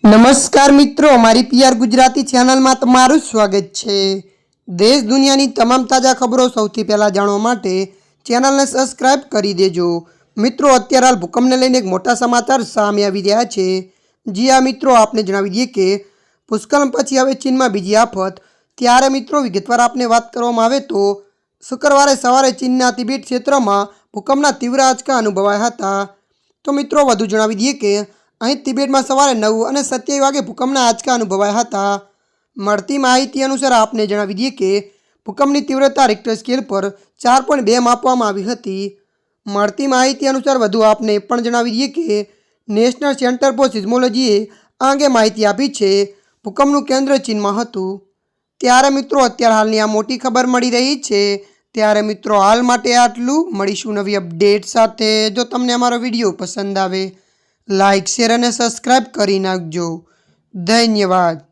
नमस्कार मित्रों, हमारी पीआर गुजराती चैनल में तमारुं स्वागत है। देश दुनिया की तमाम ताजा खबरों सौथी पहला जाणवा माटे चैनल ने सब्सक्राइब करी देजो। मित्रों, अत्यारे हाल भूकंप ने लईने एक मोटा समाचार सामे आवी रह्या छे। जी हाँ मित्रों, आपने जणावी दीए के भूस्खलन पछी हवे चीन में बीजी आफत। त्यारे मित्रों, विगतवार आपने बात करवामां आवे तो शुक्रवारे सवारे चीनना तिबेट क्षेत्र में भूकंपना तीव्र आंचका अनुभवाया हता। तो मित्रों, वधु जणावी दीए के अहीं तिबेट में सवारे 9 અને 27 वागे भूकंपना आंचका अनुभवाया हता। મળતી માહિતી અનુસાર આપને જણાવી દઈએ કે ભૂકંપની તીવ્રતા રિક્ટર સ્કેલ પર 4.2 માપવામાં આવી હતી। મળતી માહિતી અનુસાર વધુ આપને એ પણ જણાવી દઈએ કે નેશનલ સેન્ટર ફોર સિઝમોલોજીએ આ અંગે માહિતી આપી છે। ભૂકંપનું કેન્દ્ર ચીનમાં હતું। ત્યારે મિત્રો, અત્યારે હાલની આ મોટી ખબર મળી રહી છે। ત્યારે મિત્રો, હાલ માટે આટલું। મળીશું નવી અપડેટ સાથે। જો તમને અમારો વિડીયો પસંદ આવે, લાઇક, શેર અને સબસ્ક્રાઇબ કરી નાખજો। ધન્યવાદ।